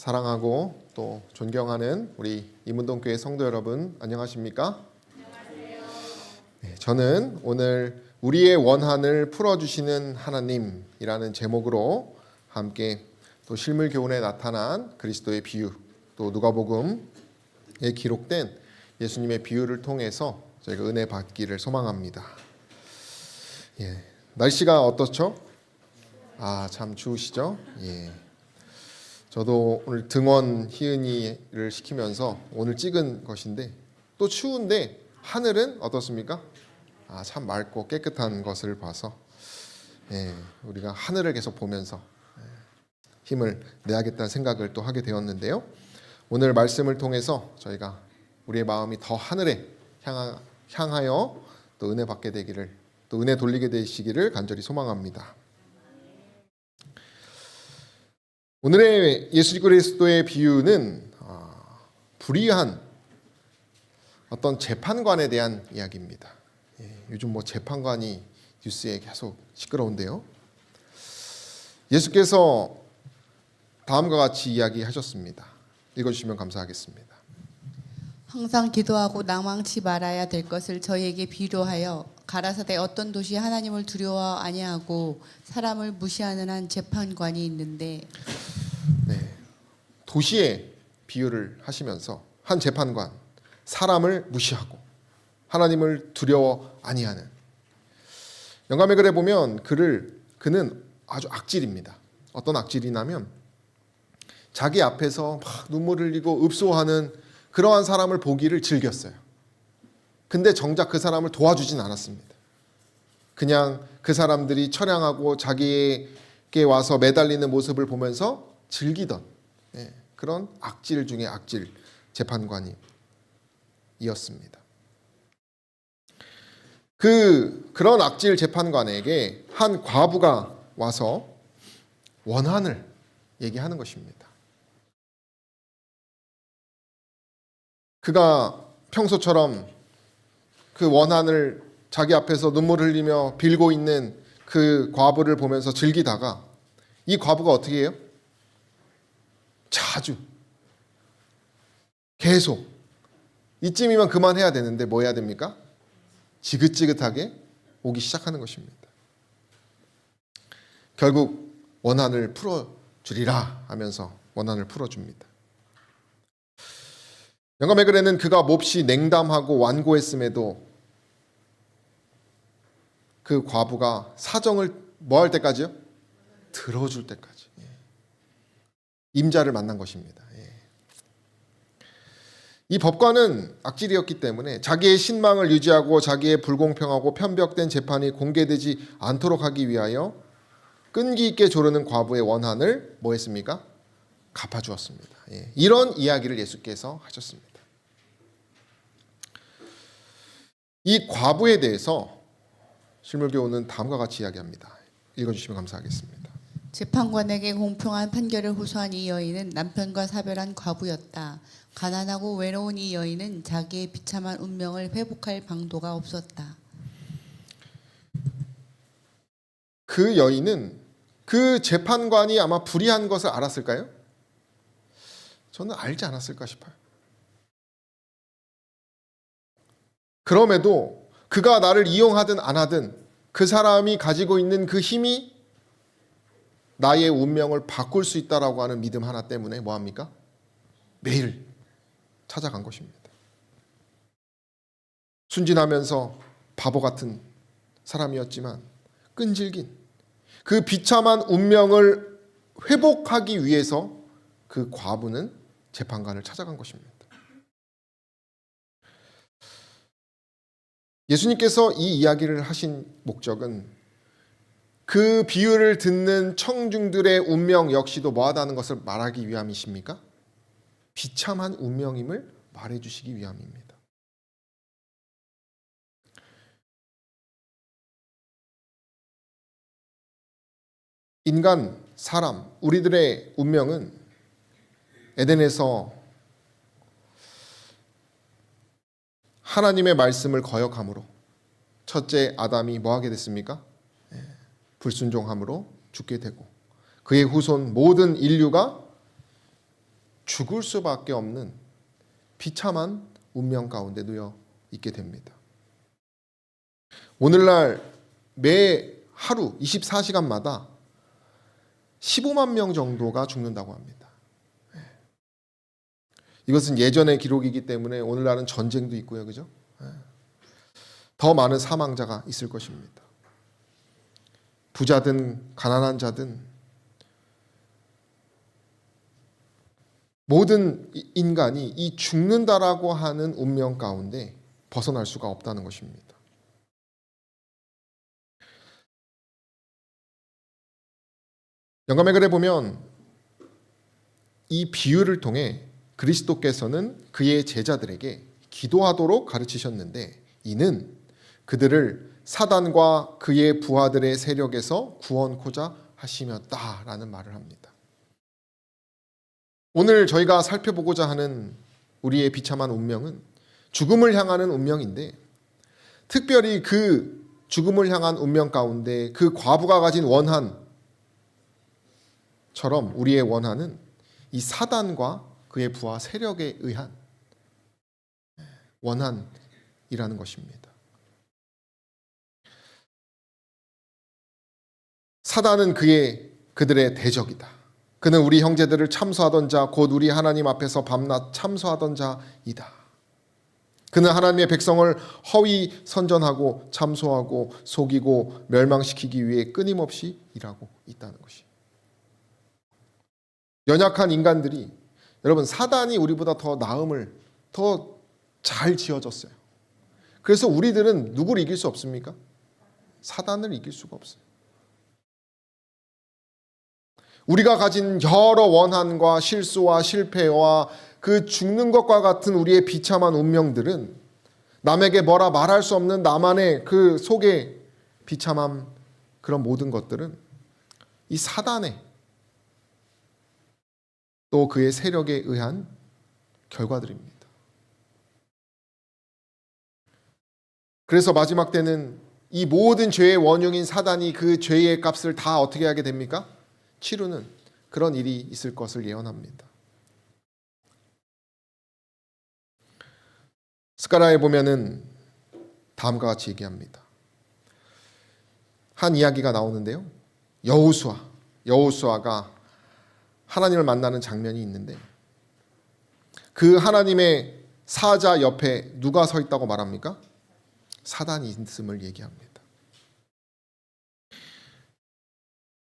사랑하고 또 존경하는 우리 이문동교회 성도 여러분, 안녕하십니까? 네, 저는 오늘 우리의 원한을 풀어주시는 하나님이라는 제목으로 함께 또 실물교훈에 나타난 그리스도의 비유, 또 누가복음에 기록된 예수님의 비유를 통해서 저희가 은혜 받기를 소망합니다. 날씨가 어떻죠? 참 추우시죠? 저도 오늘 등원 희은이를 시키면서 오늘 찍은 것인데 또 추운데 하늘은 어떻습니까? 참 맑고 깨끗한 것을 봐서 우리가 하늘을 계속 보면서 힘을 내야겠다는 생각을 또 하게 되었는데요. 오늘 말씀을 통해서 저희가 우리의 마음이 더 하늘에 향하여 또 은혜 받게 되기를, 또 은혜 돌리게 되시기를 간절히 소망합니다. 오늘의 예수 그리스도의 비유는 불의한 어떤 재판관에 대한 이야기입니다. 요즘 재판관이 뉴스에 계속 시끄러운데요. 예수께서 다음과 같이 이야기하셨습니다. 읽어주시면 감사하겠습니다. 항상 기도하고 낭망치 말아야 될 것을 저희에게 비유하여 가라사대 어떤 도시 하나님을 두려워 아니하고 사람을 무시하는 한 재판관이 있는데, 도시의 비유를 하시면서 한 재판관, 사람을 무시하고 하나님을 두려워 아니하는, 영감의 글에 보면 그는 아주 악질입니다. 어떤 악질이냐면 자기 앞에서 막 눈물을 흘리고 읍소하는 그러한 사람을 보기를 즐겼어요. 근데 정작 그 사람을 도와주진 않았습니다. 그냥 그 사람들이 처량하고 자기에게 와서 매달리는 모습을 보면서 즐기던 그런 악질 중에 악질 재판관이었습니다. 그런 악질 재판관에게 한 과부가 와서 원한을 얘기하는 것입니다. 그가 평소처럼 그 원한을 자기 앞에서 눈물 흘리며 빌고 있는 그 과부를 보면서 즐기다가 이 과부가 어떻게 해요? 자주 계속 이쯤이면 그만해야 되는데 뭐 해야 됩니까? 지긋지긋하게 오기 시작하는 것입니다. 결국 원한을 풀어주리라 하면서 원한을 풀어줍니다. 영감의 글에는 그가 몹시 냉담하고 완고했음에도 그 과부가 사정을 뭐 할 때까지요? 들어줄 때까지. 임자를 만난 것입니다. 이 법관은 악질이었기 때문에 자기의 신망을 유지하고 자기의 불공평하고 편벽된 재판이 공개되지 않도록 하기 위하여 끈기 있게 조르는 과부의 원한을 뭐 했습니까? 갚아주었습니다. 이런 이야기를 예수께서 하셨습니다. 이 과부에 대해서 실물교훈은 다음과 같이 이야기합니다. 읽어주시면 감사하겠습니다. 재판관에게 공평한 판결을 호소한 이 여인은 남편과 사별한 과부였다. 가난하고 외로운 이 여인은 자기의 비참한 운명을 회복할 방도가 없었다. 그 여인은 그 재판관이 아마 불의한 것을 알았을까요? 저는 알지 않았을까 싶어요. 그럼에도 그가 나를 이용하든 안 하든 그 사람이 가지고 있는 그 힘이 나의 운명을 바꿀 수 있다라고 하는 믿음 하나 때문에 뭐합니까? 매일 찾아간 것입니다. 순진하면서 바보 같은 사람이었지만 끈질긴 그 비참한 운명을 회복하기 위해서 그 과부는 재판관을 찾아간 것입니다. 예수님께서 이 이야기를 하신 목적은 그 비유를 듣는 청중들의 운명 역시도 뭐하다는 것을 말하기 위함이십니까? 비참한 운명임을 말해주시기 위함입니다. 인간, 사람, 우리들의 운명은 에덴에서 하나님의 말씀을 거역함으로 첫째 아담이 뭐하게 됐습니까? 불순종함으로 죽게 되고 그의 후손 모든 인류가 죽을 수밖에 없는 비참한 운명 가운데 놓여 있게 됩니다. 오늘날 매 하루 24시간마다 15만 명 정도가 죽는다고 합니다. 이것은 예전의 기록이기 때문에 오늘날은 전쟁도 있고요. 그죠? 더 많은 사망자가 있을 것입니다. 부자든 가난한 자든 모든 인간이 이 죽는다라고 하는 운명 가운데 벗어날 수가 없다는 것입니다. 영감의 글에 보면 이 비유를 통해 그리스도께서는 그의 제자들에게 기도하도록 가르치셨는데 이는 그들을 사단과 그의 부하들의 세력에서 구원코자 하심이었다라는 말을 합니다. 오늘 저희가 살펴보고자 하는 우리의 비참한 운명은 죽음을 향하는 운명인데 특별히 그 죽음을 향한 운명 가운데 그 과부가 가진 원한처럼 우리의 원한은 이 사단과 그의 부하 세력에 의한 원한이라는 것입니다. 사단은 그들의 대적이다. 그는 우리 형제들을 참소하던 자, 곧 우리 하나님 앞에서 밤낮 참소하던 자이다. 그는 하나님의 백성을 허위 선전하고 참소하고 속이고 멸망시키기 위해 끊임없이 일하고 있다는 것이. 연약한 인간들이, 여러분, 사단이 우리보다 더 나음을 더 잘 지어졌어요. 그래서 우리들은 누구를 이길 수 없습니까? 사단을 이길 수가 없어요. 우리가 가진 여러 원한과 실수와 실패와 그 죽는 것과 같은 우리의 비참한 운명들은 남에게 뭐라 말할 수 없는 나만의 그 속의 비참함, 그런 모든 것들은 이 사단의 또 그의 세력에 의한 결과들입니다. 그래서 마지막 때는 이 모든 죄의 원흉인 사단이 그 죄의 값을 다 어떻게 하게 됩니까? 치르는 그런 일이 있을 것을 예언합니다. 스가랴에 보면은 다음과 같이 얘기합니다. 한 이야기가 나오는데요. 여호수아가 하나님을 만나는 장면이 있는데 그 하나님의 사자 옆에 누가 서 있다고 말합니까? 사단이 있음을 얘기합니다.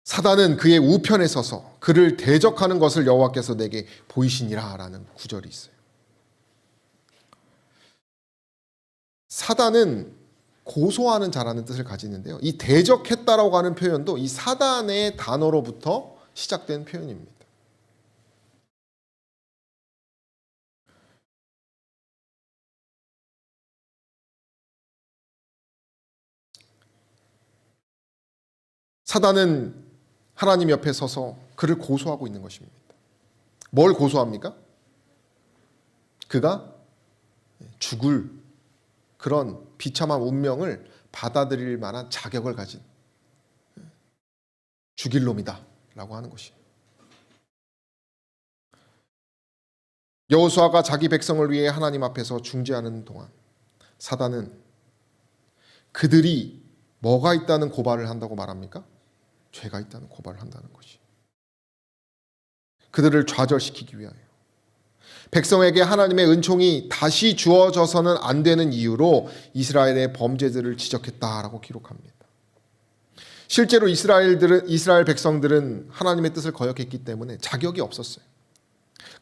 사단은 그의 우편에 서서 그를 대적하는 것을 여호와께서 내게 보이시니라 라는 구절이 있어요. 사단은 고소하는 자라는 뜻을 가지는데요. 이 대적했다라고 하는 표현도 이 사단의 단어로부터 시작된 표현입니다. 사단은 하나님 옆에 서서 그를 고소하고 있는 것입니다. 뭘 고소합니까? 그가 죽을 그런 비참한 운명을 받아들일 만한 자격을 가진 죽일 놈이다 라고 하는 것이에요. 여호수아가 자기 백성을 위해 하나님 앞에서 중재하는 동안 사단은 그들이 뭐가 있다는 고발을 한다고 말합니까? 죄가 있다는 고발을 한다는 것이. 그들을 좌절시키기 위하여 백성에게 하나님의 은총이 다시 주어져서는 안 되는 이유로 이스라엘의 범죄들을 지적했다라고 기록합니다. 실제로 이스라엘 백성들은 하나님의 뜻을 거역했기 때문에 자격이 없었어요.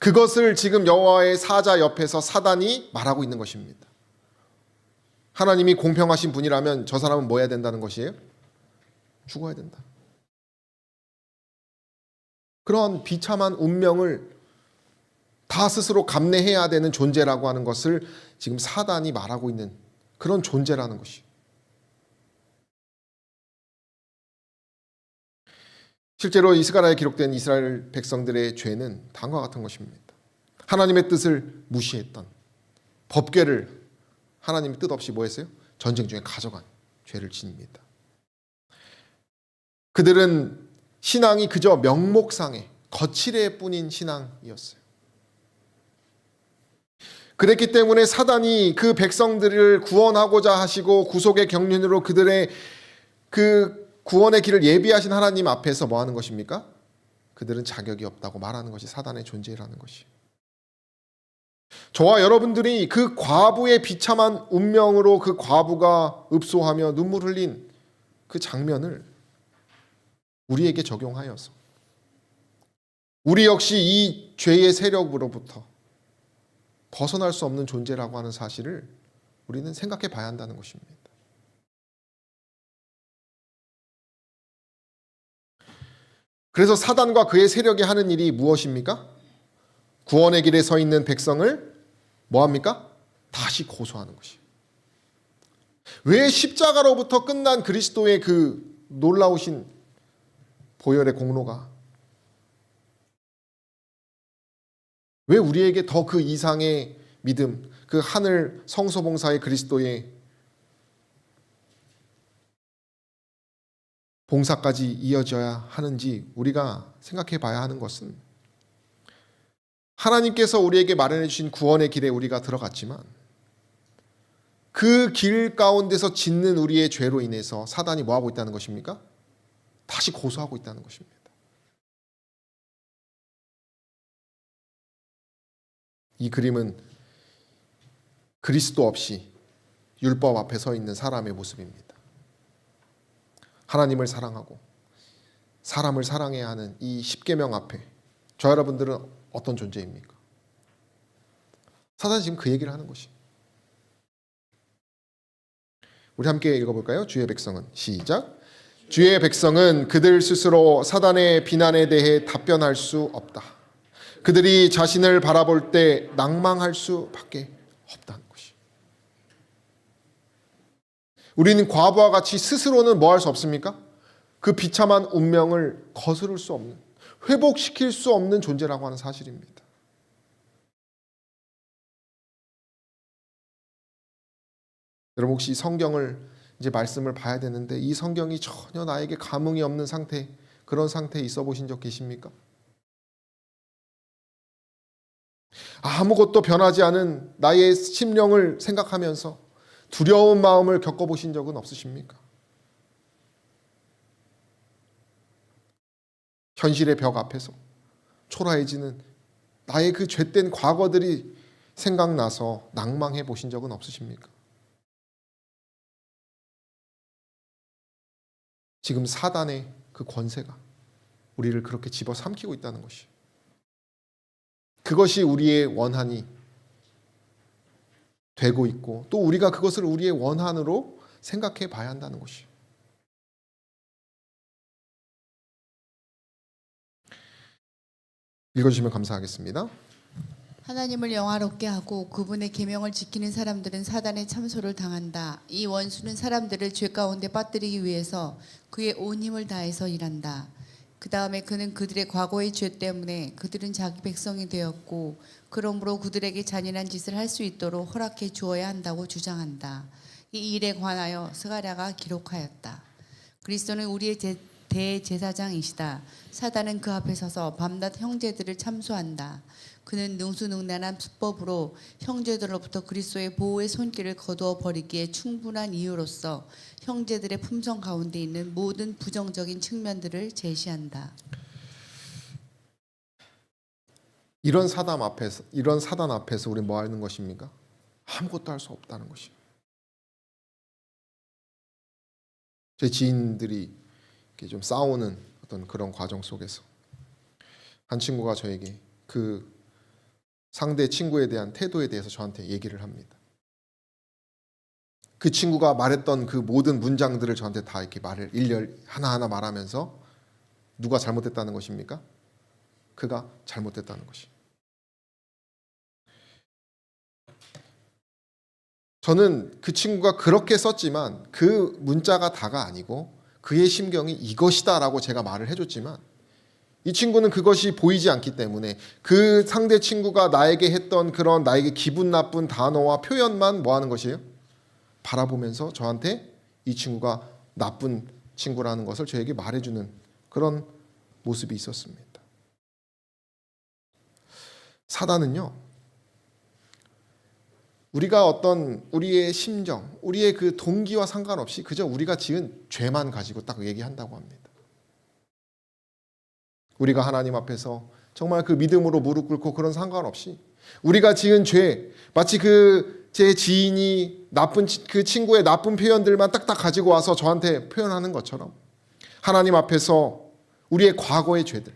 그것을 지금 여호와의 사자 옆에서 사단이 말하고 있는 것입니다. 하나님이 공평하신 분이라면 저 사람은 뭐 해야 된다는 것이에요? 죽어야 된다. 그런 비참한 운명을 다 스스로 감내해야 되는 존재라고 하는 것을 지금 사단이 말하고 있는 그런 존재라는 것이. 실제로 스가랴에 기록된 이스라엘 백성들의 죄는 다음과 같은 것입니다. 하나님의 뜻을 무시했던, 법궤를 하나님의 뜻 없이 뭐 했어요? 전쟁 중에 가져간 죄를 짓습니다. 그들은 신앙이 그저 명목상의 거칠애 뿐인 신앙이었어요. 그랬기 때문에 사단이 그 백성들을 구원하고자 하시고 구속의 경륜으로 그들의 그 구원의 길을 예비하신 하나님 앞에서 뭐 하는 것입니까? 그들은 자격이 없다고 말하는 것이 사단의 존재라는 것이. 저와 여러분들이 그 과부의 비참한 운명으로 그 과부가 읍소하며 눈물 흘린 그 장면을 우리에게 적용하여서 우리 역시 이 죄의 세력으로부터 벗어날 수 없는 존재라고 하는 사실을 우리는 생각해 봐야 한다는 것입니다. 그래서 사단과 그의 세력이 하는 일이 무엇입니까? 구원의 길에 서 있는 백성을 뭐합니까? 다시 고소하는 것이에요. 왜 십자가로부터 끝난 그리스도의 그 놀라우신 보혈의 공로가 왜 우리에게 더 그 이상의 믿음, 그 하늘 성소봉사의 그리스도의 봉사까지 이어져야 하는지 우리가 생각해 봐야 하는 것은 하나님께서 우리에게 마련해 주신 구원의 길에 우리가 들어갔지만 그 길 가운데서 짓는 우리의 죄로 인해서 사단이 뭐하고 있다는 것입니까? 다시 고소하고 있다는 것입니다. 이 그림은 그리스도 없이 율법 앞에 서 있는 사람의 모습입니다. 하나님을 사랑하고 사람을 사랑해야 하는 이 십계명 앞에 저 여러분들은 어떤 존재입니까? 사단이 지금 그 얘기를 하는 것이. 우리 함께 읽어볼까요? 주의 백성은 시작. 주의 백성은 그들 스스로 사단의 비난에 대해 답변할 수 없다. 그들이 자신을 바라볼 때 낭망할 수밖에 없다는 것이. 우리는 과부와 같이 스스로는 뭐 할 수 없습니까? 그 비참한 운명을 거스를 수 없는, 회복시킬 수 없는 존재라고 하는 사실입니다. 여러분 혹시 성경을 이제 말씀을 봐야 되는데 이 성경이 전혀 나에게 감흥이 없는 상태, 그런 상태에 있어 보신 적 계십니까? 아무것도 변하지 않은 나의 심령을 생각하면서 두려운 마음을 겪어보신 적은 없으십니까? 현실의 벽 앞에서 초라해지는 나의 그 죄된 과거들이 생각나서 낭망해 보신 적은 없으십니까? 지금 사단의 그 권세가 우리를 그렇게 집어삼키고 있다는 것이. 그것이 우리의 원한이 되고 있고 또 우리가 그것을 우리의 원한으로 생각해 봐야 한다는 것이. 읽어주시면 감사하겠습니다. 하나님을 영화롭게 하고 그분의 계명을 지키는 사람들은 사단의 참소를 당한다. 이 원수는 사람들을 죄 가운데 빠뜨리기 위해서 그의 온 힘을 다해서 일한다. 그 다음에 그는 그들의 과거의 죄 때문에 그들은 자기 백성이 되었고 그러므로 그들에게 잔인한 짓을 할 수 있도록 허락해 주어야 한다고 주장한다. 이 일에 관하여 스가랴가 기록하였다. 그리스도는 우리의 대제사장이시다. 사단은 그 앞에 서서 밤낮 형제들을 참소한다. 그는 능수능란한 수법으로 형제들로부터 그리스도의 보호의 손길을 거두어 버리기에 충분한 이유로서 형제들의 품성 가운데 있는 모든 부정적인 측면들을 제시한다. 이런 사단 앞에서 우리 뭐 하는 것입니까? 아무것도 할 수 없다는 것이. 제 지인들이 이렇게 좀 싸우는 어떤 그런 과정 속에서 한 친구가 저에게 그 상대 친구에 대한 태도에 대해서 저한테 얘기를 합니다. 그 친구가 말했던 그 모든 문장들을 저한테 다 이렇게 말을 일렬 하나하나 말하면서 누가 잘못됐다는 것입니까? 그가 잘못됐다는 것이. 저는 그 친구가 그렇게 썼지만 그 문자가 다가 아니고 그의 심경이 이것이다라고 제가 말을 해줬지만 이 친구는 그것이 보이지 않기 때문에 그 상대 친구가 나에게 했던 그런 나에게 기분 나쁜 단어와 표현만 뭐 하는 것이에요? 바라보면서 저한테 이 친구가 나쁜 친구라는 것을 저에게 말해주는 그런 모습이 있었습니다. 사단은요, 우리가 어떤 우리의 심정, 우리의 그 동기와 상관없이 그저 우리가 지은 죄만 가지고 딱 얘기한다고 합니다. 우리가 하나님 앞에서 정말 그 믿음으로 무릎 꿇고 그런 상관없이 우리가 지은 죄, 마치 그 제 지인이 그 친구의 나쁜 표현들만 딱딱 가지고 와서 저한테 표현하는 것처럼 하나님 앞에서 우리의 과거의 죄들,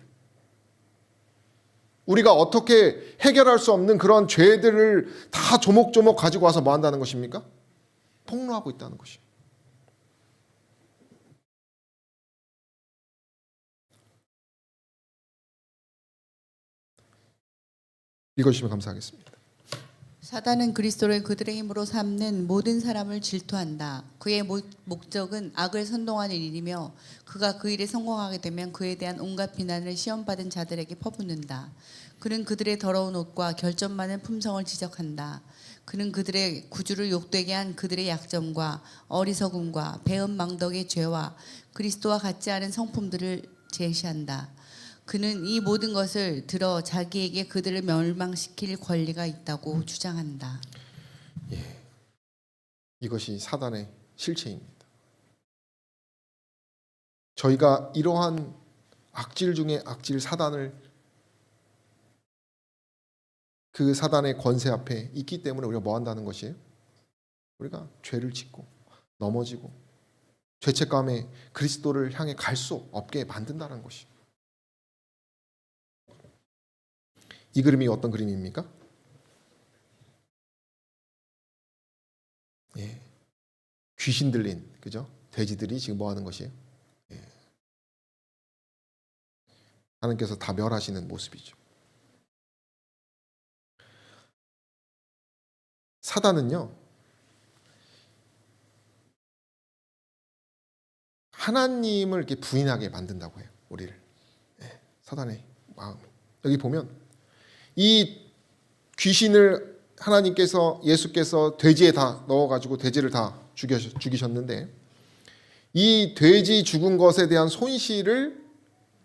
우리가 어떻게 해결할 수 없는 그런 죄들을 다 조목조목 가지고 와서 뭐 한다는 것입니까? 폭로하고 있다는 것이에요. 읽어주시면 감사하겠습니다. 사단은 그리스도를 그들의 힘으로 삼는 모든 사람을 질투한다. 그의 목적은 악을 선동하는 일이며 그가 그 일에 성공하게 되면 그에 대한 온갖 비난을 시험받은 자들에게 퍼붓는다. 그는 그들의 더러운 옷과 결점 많은 품성을 지적한다. 그는 그들의 구주를 욕되게 한 그들의 약점과 어리석음과 배은망덕의 죄와 그리스도와 같지 않은 성품들을 제시한다. 그는 이 모든 것을 들어 자기에게 그들을 멸망시킬 권리가 있다고 주장한다. 이것이 사단의 실체입니다. 저희가 이러한 악질 중에 악질 사단을 그 사단의 권세 앞에 있기 때문에 우리가 뭐 한다는 것이에요? 우리가 죄를 짓고 넘어지고 죄책감에 그리스도를 향해 갈 수 없게 만든다는 것이에요. 이 그림이 어떤 그림입니까? 귀신 들린, 그죠? 돼지들이 지금 뭐 하는 것이에요? 하나님께서 다 멸하시는 모습이죠. 사단은요, 하나님을 이렇게 부인하게 만든다고 해요, 우리를. 사단의 마음. 여기 보면 이 귀신을 하나님께서, 예수께서 돼지에 다 넣어가지고 돼지를 다 죽이셨는데 이 돼지 죽은 것에 대한 손실을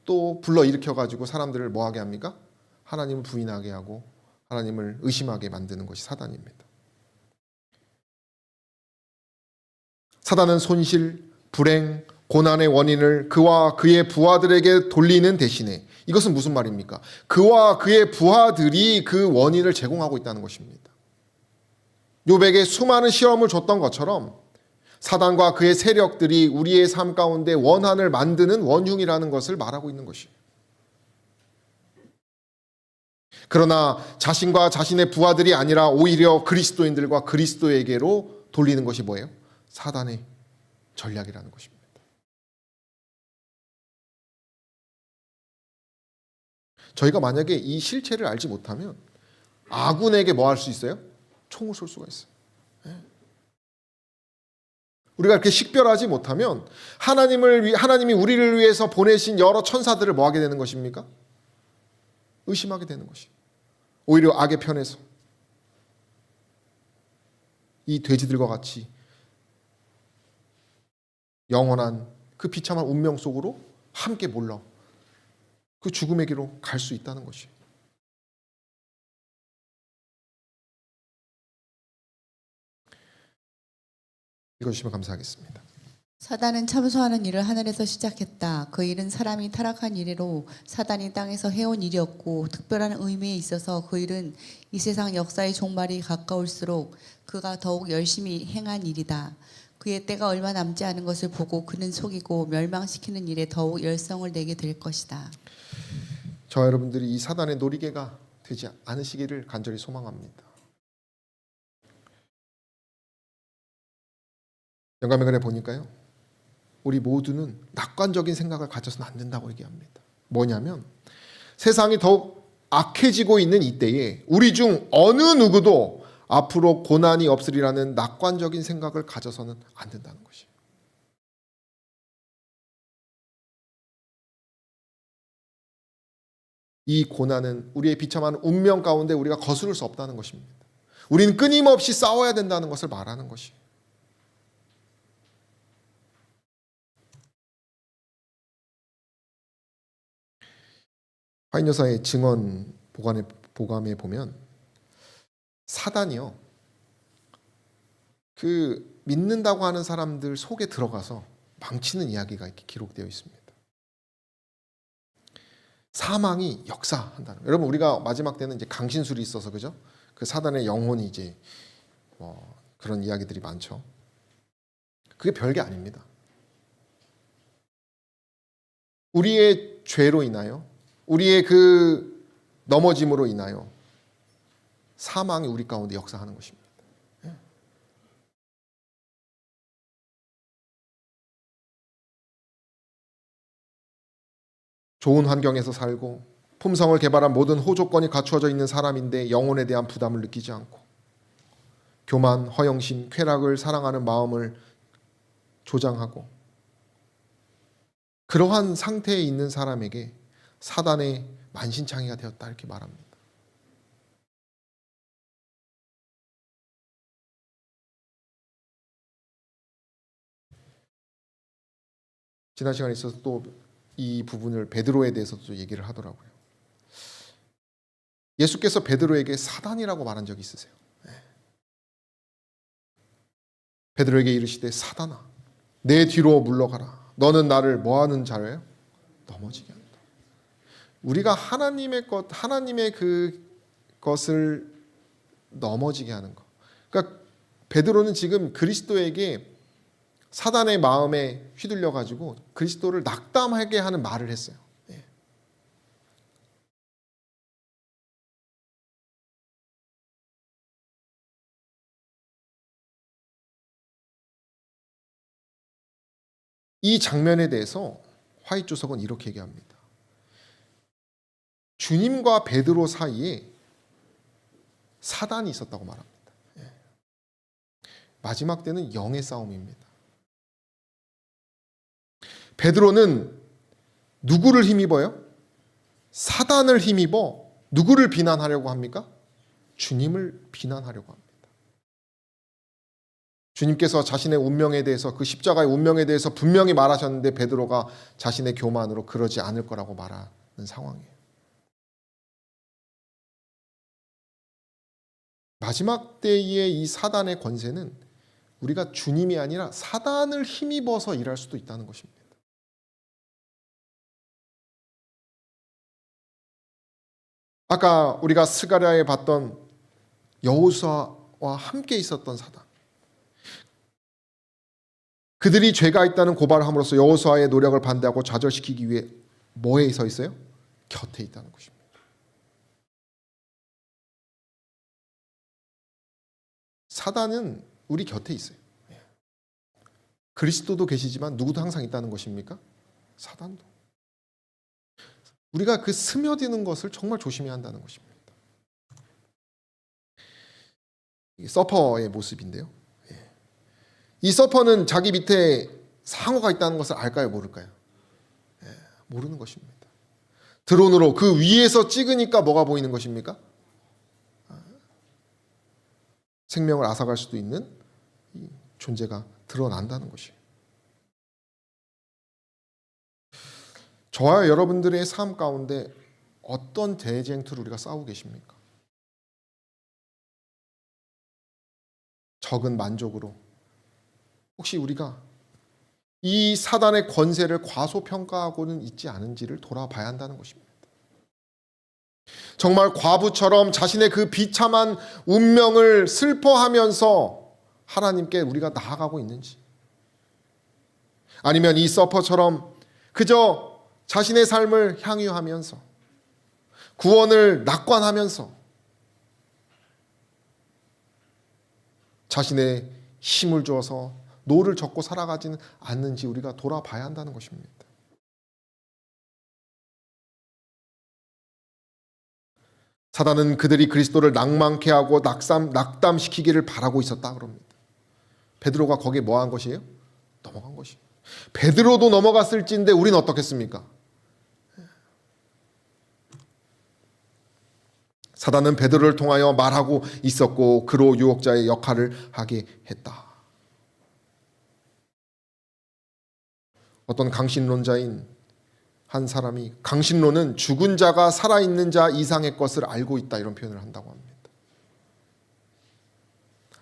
또 불러일으켜가지고 사람들을 뭐하게 합니까? 하나님을 부인하게 하고 하나님을 의심하게 만드는 것이 사단입니다. 사단은 손실, 불행, 고난의 원인을 그와 그의 부하들에게 돌리는 대신에, 이것은 무슨 말입니까? 그와 그의 부하들이 그 원인을 제공하고 있다는 것입니다. 욥에게 수많은 시험을 줬던 것처럼 사단과 그의 세력들이 우리의 삶 가운데 원한을 만드는 원흉이라는 것을 말하고 있는 것이에요. 그러나 자신과 자신의 부하들이 아니라 오히려 그리스도인들과 그리스도에게로 돌리는 것이 뭐예요? 사단의 전략이라는 것입니다. 저희가 만약에 이 실체를 알지 못하면 아군에게 뭐 할 수 있어요? 총을 쏠 수가 있어요. 우리가 이렇게 식별하지 못하면 하나님이 우리를 위해서 보내신 여러 천사들을 뭐 하게 되는 것입니까? 의심하게 되는 것이. 오히려 악의 편에서 이 돼지들과 같이 영원한 그 비참한 운명 속으로 함께 몰러 그 죽음의 길로 갈 수 있다는 것이. 읽어주시면 감사하겠습니다. 사단은 참소하는 일을 하늘에서 시작했다. 그 일은 사람이 타락한 이래로 사단이 땅에서 해온 일이었고 특별한 의미에 있어서 그 일은 이 세상 역사의 종말이 가까울수록 그가 더욱 열심히 행한 일이다. 그의 때가 얼마 남지 않은 것을 보고 그는 속이고 멸망시키는 일에 더욱 열성을 내게 될 것이다. 저와 여러분들이 이 사단의 놀이개가 되지 않으시기를 간절히 소망합니다. 영감의 글에 보니까요, 우리 모두는 낙관적인 생각을 가져서는 안 된다고 얘기합니다. 뭐냐면 세상이 더욱 악해지고 있는 이때에 우리 중 어느 누구도 앞으로 고난이 없으리라는 낙관적인 생각을 가져서는 안 된다는 것이에요. 이 고난은 우리의 비참한 운명 가운데 우리가 거스를 수 없다는 것입니다. 우리는 끊임없이 싸워야 된다는 것을 말하는 것이에요. 화인 여사의 증언 보감에 보면 사단이요, 그 믿는다고 하는 사람들 속에 들어가서 망치는 이야기가 이렇게 기록되어 있습니다. 사망이 역사한다는. 여러분 우리가 마지막 때는 이제 강신술이 있어서 그죠? 그 사단의 영혼이 이제 그런 이야기들이 많죠. 그게 별게 아닙니다. 우리의 죄로 인하여, 우리의 그 넘어짐으로 인하여 사망이 우리 가운데 역사하는 것입니다. 좋은 환경에서 살고 품성을 개발한 모든 호조건이 갖추어져 있는 사람인데 영혼에 대한 부담을 느끼지 않고 교만, 허영심, 쾌락을 사랑하는 마음을 조장하고 그러한 상태에 있는 사람에게 사단의 만신창이가 되었다 이렇게 말합니다. 지난 시간에 있어서 또 이 부분을 베드로에 대해서도 얘기를 하더라고요. 예수께서 베드로에게 사단이라고 말한 적이 있으세요. 베드로에게 이르시되 사단아 내 뒤로 물러가라. 너는 나를 뭐하는 자예요? 넘어지게 한다. 우리가 하나님의 그것을 넘어지게 하는 것. 그러니까 베드로는 지금 그리스도에게 사단의 마음에 휘둘려 가지고 그리스도를 낙담하게 하는 말을 했어요. 이 장면에 대해서 화이트 주석은 이렇게 얘기합니다. 주님과 베드로 사이에 사단이 있었다고 말합니다. 마지막 때는 영의 싸움입니다. 베드로는 누구를 힘입어요? 사단을 힘입어 누구를 비난하려고 합니까? 주님을 비난하려고 합니다. 주님께서 자신의 운명에 대해서 그 십자가의 운명에 대해서 분명히 말하셨는데 베드로가 자신의 교만으로 그러지 않을 거라고 말하는 상황이에요. 마지막 때의 이 사단의 권세는 우리가 주님이 아니라 사단을 힘입어서 일할 수도 있다는 것입니다. 아까 우리가 스가랴에 봤던 여호수아와 함께 있었던 사단. 그들이 죄가 있다는 고발을 함으로써 여호수아의 노력을 반대하고 좌절시키기 위해 뭐에 서 있어요? 곁에 있다는 것입니다. 사단은 우리 곁에 있어요. 그리스도도 계시지만 누구도 항상 있다는 것입니까? 사단도. 우리가 그 스며드는 것을 정말 조심해야 한다는 것입니다. 이게 서퍼의 모습인데요. 이 서퍼는 자기 밑에 상어가 있다는 것을 알까요? 모를까요? 모르는 것입니다. 드론으로 그 위에서 찍으니까 뭐가 보이는 것입니까? 생명을 앗아갈 수도 있는 이 존재가 드러난다는 것이에요. 저와 여러분들의 삶 가운데 어떤 대쟁투를 우리가 싸우고 계십니까? 적은 만족으로 혹시 우리가 이 사단의 권세를 과소평가하고는 있지 않은지를 돌아봐야 한다는 것입니다. 정말 과부처럼 자신의 그 비참한 운명을 슬퍼하면서 하나님께 우리가 나아가고 있는지, 아니면 이 서퍼처럼 그저 자신의 삶을 향유하면서 구원을 낙관하면서 자신의 힘을 주어서 노를 젓고 살아가지는 않는지 우리가 돌아봐야 한다는 것입니다. 사단은 그들이 그리스도를 낭망케 하고 낙담시키기를 바라고 있었다 그럽니다. 베드로가 거기에 뭐 한 것이에요? 넘어간 것이에요. 베드로도 넘어갔을진데 우리는 어떻겠습니까? 사단은 베드로를 통하여 말하고 있었고 그로 유혹자의 역할을 하게 했다. 어떤 강신론자인 한 사람이 강신론은 죽은 자가 살아있는 자 이상의 것을 알고 있다 이런 표현을 한다고 합니다.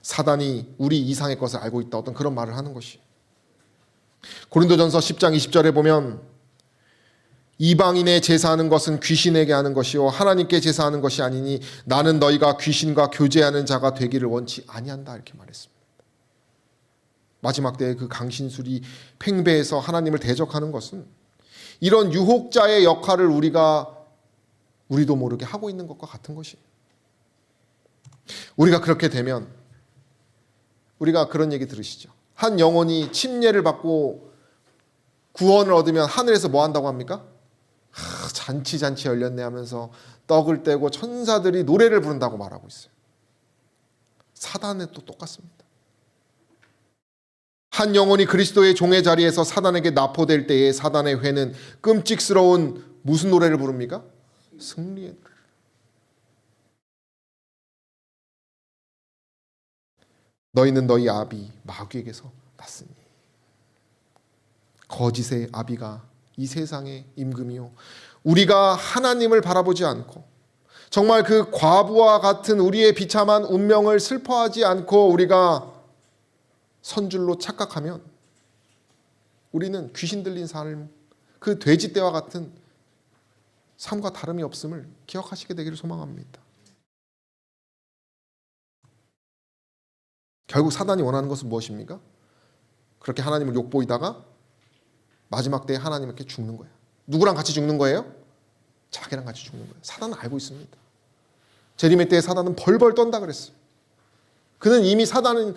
사단이 우리 이상의 것을 알고 있다, 어떤 그런 말을 하는 것이. 고린도전서 10장 20절에 보면 이방인의 제사하는 것은 귀신에게 하는 것이요 하나님께 제사하는 것이 아니니 나는 너희가 귀신과 교제하는 자가 되기를 원치 아니한다, 이렇게 말했습니다. 마지막 때의 그 강신술이 팽배해서 하나님을 대적하는 것은 이런 유혹자의 역할을 우리도 모르게 하고 있는 것과 같은 것이에요. 우리가 그렇게 되면, 우리가 그런 얘기 들으시죠? 한 영혼이 침례를 받고 구원을 얻으면 하늘에서 뭐 한다고 합니까? 잔치 열렸네 하면서 떡을 떼고 천사들이 노래를 부른다고 말하고 있어요. 사단은 또 똑같습니다. 한 영혼이 그리스도의 종의 자리에서 사단에게 납포될 때에 사단의 회는 끔찍스러운 무슨 노래를 부릅니까? 승리의 노래. 너희는 너희 아비 마귀에게서 났으니. 거짓의 아비가 이 세상의 임금이요, 우리가 하나님을 바라보지 않고 정말 그 과부와 같은 우리의 비참한 운명을 슬퍼하지 않고 우리가 선줄로 착각하면 우리는 귀신 들린 삶, 그 돼지떼와 같은 삶과 다름이 없음을 기억하시게 되기를 소망합니다. 결국 사단이 원하는 것은 무엇입니까? 그렇게 하나님을 욕보이다가 마지막 때에 하나님께 죽는 거예요. 누구랑 같이 죽는 거예요? 자기랑 같이 죽는 거예요. 사단은 알고 있습니다. 재림의 때에 사단은 벌벌 떤다 그랬어요. 그는 이미 사단은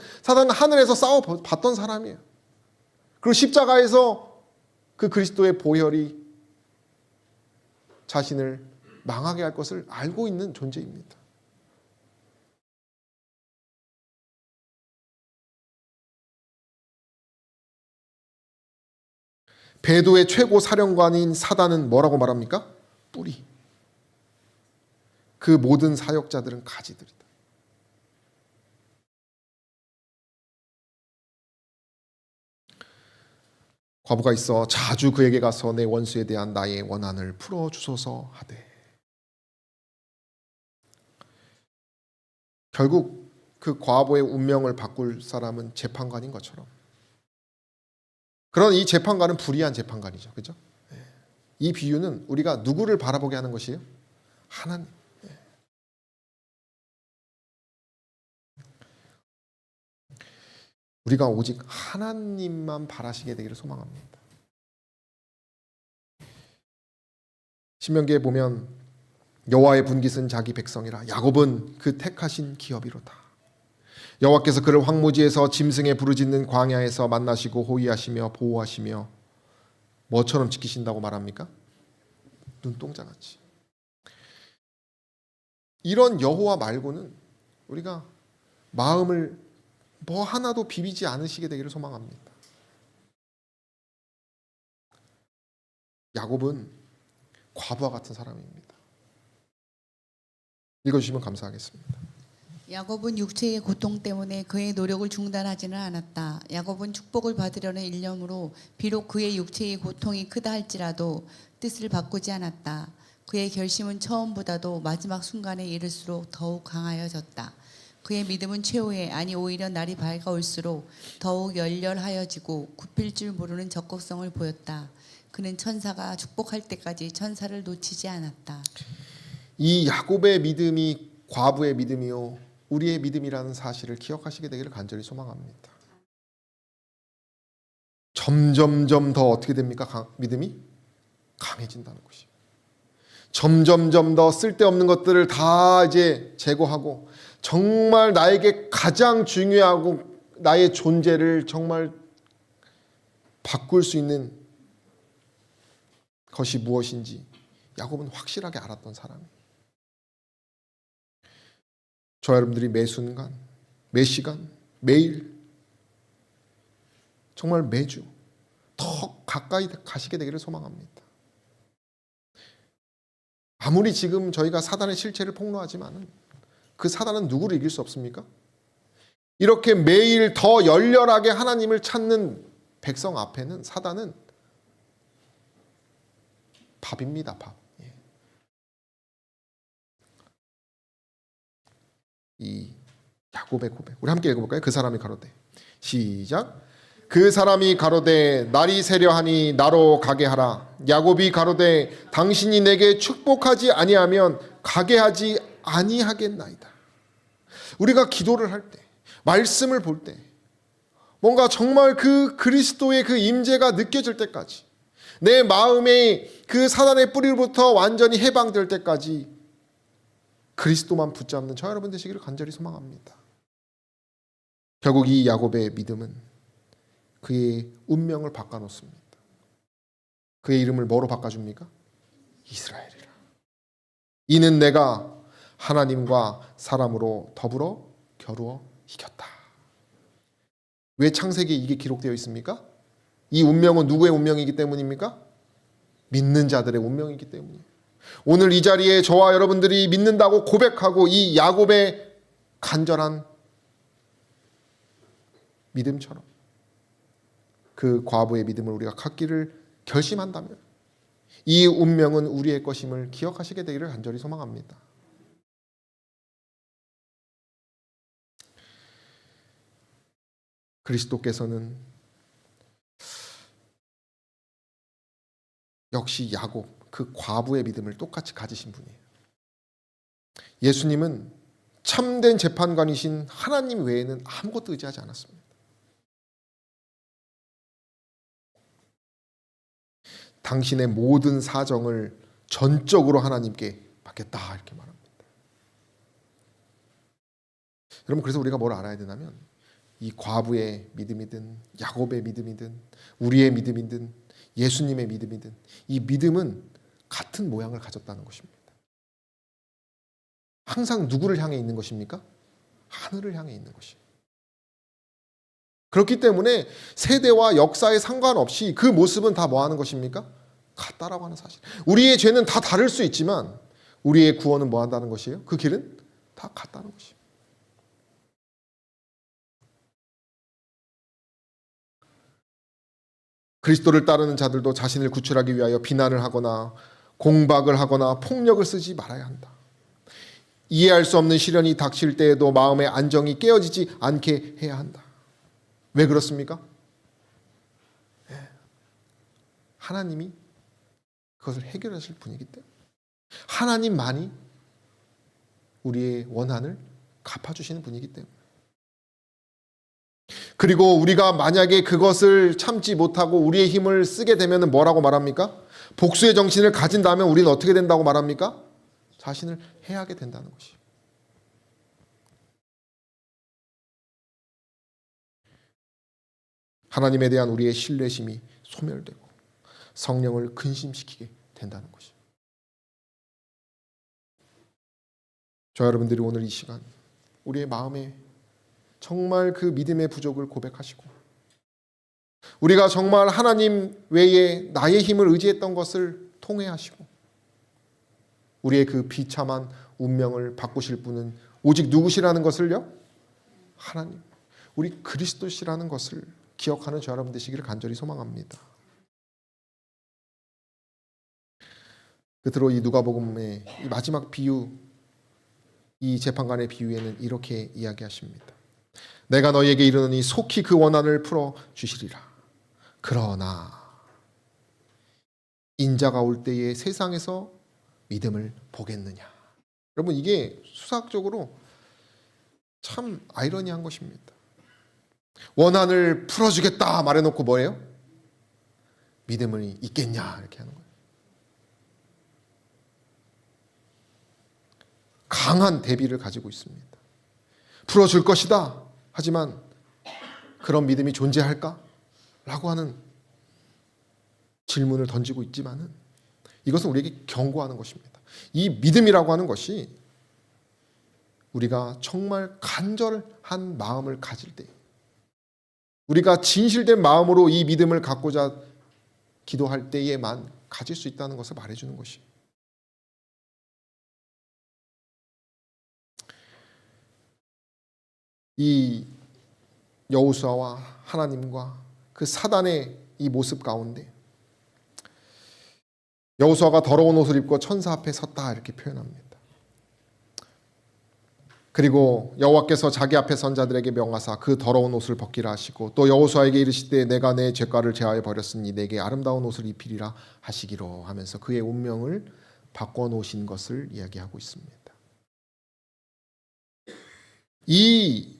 하늘에서 싸워 봤던 사람이에요. 그리고 십자가에서 그 그리스도의 보혈이 자신을 망하게 할 것을 알고 있는 존재입니다. 배도의 최고 사령관인 사단은 뭐라고 말합니까? 뿌리. 그 모든 사역자들은 가지들이다. 과부가 있어 자주 그에게 가서 내 원수에 대한 나의 원한을 풀어주소서 하되. 결국 그 과부의 운명을 바꿀 사람은 재판관인 것처럼, 그런 이 재판관은 불의한 재판관이죠. 그렇죠? 이 비유는 우리가 누구를 바라보게 하는 것이에요? 하나님. 우리가 오직 하나님만 바라시게 되기를 소망합니다. 신명기에 보면 여호와의 분깃은 자기 백성이라 야곱은 그 택하신 기업이로다. 여호와께서 그를 황무지에서 짐승의 부르짖는 광야에서 만나시고 호위하시며 보호하시며 뭐처럼 지키신다고 말합니까? 눈동자같이. 이런 여호와 말고는 우리가 마음을 뭐 하나도 비비지 않으시게 되기를 소망합니다. 야곱은 과부와 같은 사람입니다. 읽어주시면 감사하겠습니다. 야곱은 육체의 고통 때문에 그의 노력을 중단하지는 않았다. 야곱은 축복을 받으려는 일념으로 비록 그의 육체의 고통이 크다 할지라도 뜻을 바꾸지 않았다. 그의 결심은 처음보다도 마지막 순간에 이를수록 더욱 강하여졌다. 그의 믿음은 최후에, 아니 오히려 날이 밝아올수록 더욱 열렬하여지고 굽힐 줄 모르는 적극성을 보였다. 그는 천사가 축복할 때까지 천사를 놓치지 않았다. 이 야곱의 믿음이 과부의 믿음이요 우리의 믿음이라는 사실을 기억하시게 되기를 간절히 소망합니다. 점점점 더 어떻게 됩니까? 믿음이 강해진다는 것이. 점점점 더 쓸데없는 것들을 다 이제 제거하고 정말 나에게 가장 중요하고 나의 존재를 정말 바꿀 수 있는 것이 무엇인지 야곱은 확실하게 알았던 사람이에요. 저 여러분들이 매 순간, 매 시간, 매일 정말 매주 더 가까이 가시게 되기를 소망합니다. 아무리 지금 저희가 사단의 실체를 폭로하지만 그 사단은 누구를 이길 수 없습니까? 이렇게 매일 더 열렬하게 하나님을 찾는 백성 앞에는 사단은 밥입니다. 밥. 이 야곱의 고백. 우리 함께 읽어볼까요? 그 사람이 가로되. 시작. 그 사람이 가로되 날이 새려하니 나로 가게 하라. 야곱이 가로되 당신이 내게 축복하지 아니하면 가게 하지 아니하겠나이다. 우리가 기도를 할 때, 말씀을 볼 때, 뭔가 정말 그 그리스도의 그 임재가 느껴질 때까지, 내 마음에 그 사단의 뿌리로부터 완전히 해방될 때까지 그리스도만 붙잡는 저 여러분 되시기를 간절히 소망합니다. 결국 이 야곱의 믿음은 그의 운명을 바꿔놓습니다. 그의 이름을 뭐로 바꿔줍니까? 이스라엘이라. 이는 내가 하나님과 사람으로 더불어 겨루어 이겼다. 왜 창세기에 이게 기록되어 있습니까? 이 운명은 누구의 운명이기 때문입니까? 믿는 자들의 운명이기 때문이에요. 오늘 이 자리에 저와 여러분들이 믿는다고 고백하고 이 야곱의 간절한 믿음처럼 그 과부의 믿음을 우리가 갖기를 결심한다면 이 운명은 우리의 것임을 기억하시게 되기를 간절히 소망합니다. 그리스도께서는 역시 야곱, 그 과부의 믿음을 똑같이 가지신 분이에요. 예수님은 참된 재판관이신 하나님 외에는 아무것도 의지하지 않았습니다. 당신의 모든 사정을 전적으로 하나님께 맡겼다 이렇게 말합니다. 여러분, 그래서 우리가 뭘 알아야 되냐면 이 과부의 믿음이든 야곱의 믿음이든 우리의 믿음이든 예수님의 믿음이든 이 믿음은 같은 모양을 가졌다는 것입니다. 항상 누구를 향해 있는 것입니까? 하늘을 향해 있는 것이에요. 그렇기 때문에 세대와 역사에 상관없이 그 모습은 다 뭐 하는 것입니까? 같다라고 하는 사실. 우리의 죄는 다 다를 수 있지만 우리의 구원은 뭐 한다는 것이에요? 그 길은 다 같다는 것이에요. 그리스도를 따르는 자들도 자신을 구출하기 위하여 비난을 하거나 공박을 하거나 폭력을 쓰지 말아야 한다. 이해할 수 없는 시련이 닥칠 때에도 마음의 안정이 깨어지지 않게 해야 한다. 왜 그렇습니까? 하나님이 그것을 해결하실 분이기 때문에, 하나님만이 우리의 원한을 갚아주시는 분이기 때문에. 그리고 우리가 만약에 그것을 참지 못하고 우리의 힘을 쓰게 되면 뭐라고 말합니까? 복수의 정신을 가진다면 우리는 어떻게 된다고 말합니까? 자신을 해하게 된다는 것이에요. 하나님에 대한 우리의 신뢰심이 소멸되고 성령을 근심시키게 된다는 것이에요. 저 여러분들이 오늘 이 시간 우리의 마음에 정말 그 믿음의 부족을 고백하시고 우리가 정말 하나님 외에 나의 힘을 의지했던 것을 통회하시고 우리의 그 비참한 운명을 바꾸실 분은 오직 누구시라는 것을요? 하나님, 우리 그리스도시라는 것을 기억하는 저 여러분 되시기를 간절히 소망합니다. 끝으로 이 누가복음의 이 마지막 비유, 이 재판관의 비유에는 이렇게 이야기하십니다. 내가 너희에게 이르노니 속히 그 원한을 풀어 주시리라. 그러나 인자가 올 때에 세상에서 믿음을 보겠느냐. 여러분, 이게 수학적으로 참 아이러니한 것입니다. 원한을 풀어주겠다 말해놓고 뭐예요? 믿음이 있겠냐 이렇게 하는 거예요. 강한 대비를 가지고 있습니다. 풀어줄 것이다. 하지만 그런 믿음이 존재할까? 라고 하는 질문을 던지고 있지만은 이것은 우리에게 경고하는 것입니다. 이 믿음이라고 하는 것이 우리가 정말 간절한 마음을 가질 때, 우리가 진실된 마음으로 이 믿음을 갖고자 기도할 때에만 가질 수 있다는 것을 말해주는 것이에요. 이 여호수아와 하나님과 그 사단의 이 모습 가운데 여호수아가 더러운 옷을 입고 천사 앞에 섰다 이렇게 표현합니다. 그리고 여호와께서 자기 앞에 선 자들에게 명하사 그 더러운 옷을 벗기라 하시고 또 여호수아에게 이르시되 내가 내 죄가를 제하여 버렸으니 내게 아름다운 옷을 입히리라 하시기로 하면서 그의 운명을 바꿔 놓으신 것을 이야기하고 있습니다. 이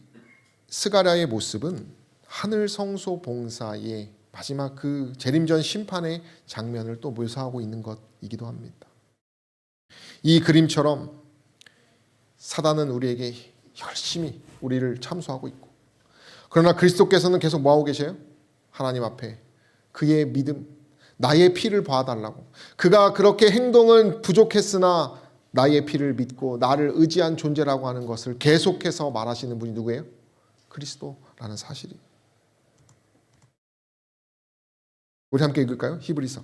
스가랴의 모습은 하늘 성소 봉사의 마지막 그 재림전 심판의 장면을 또 묘사하고 있는 것이기도 합니다. 이 그림처럼 사단은 우리에게 열심히 우리를 참소하고 있고, 그러나 그리스도께서는 계속 뭐하고 계세요? 하나님 앞에 그의 믿음, 나의 피를 봐달라고. 그가 그렇게 행동은 부족했으나 나의 피를 믿고 나를 의지한 존재라고 하는 것을 계속해서 말하시는 분이 누구예요? 그리스도라는 사실이. 우리 함께 읽을까요? 히브리서.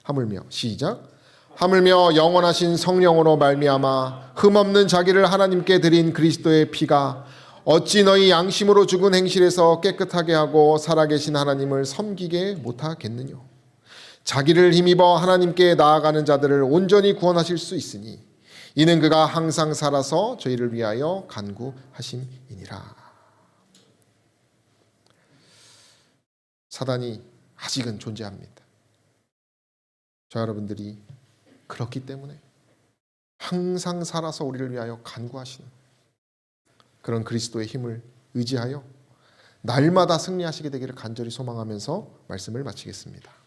하물며 시작. 하물며 영원하신 성령으로 말미암아 흠없는 자기를 하나님께 드린 그리스도의 피가 어찌 너희 양심으로 죽은 행실에서 깨끗하게 하고 살아계신 하나님을 섬기게 못하겠느냐. 자기를 힘입어 하나님께 나아가는 자들을 온전히 구원하실 수 있으니 이는 그가 항상 살아서 저희를 위하여 간구하심이니라. 사단이 아직은 존재합니다. 저 여러분들이 그렇기 때문에 항상 살아서 우리를 위하여 간구하시는 그런 그리스도의 힘을 의지하여 날마다 승리하시게 되기를 간절히 소망하면서 말씀을 마치겠습니다.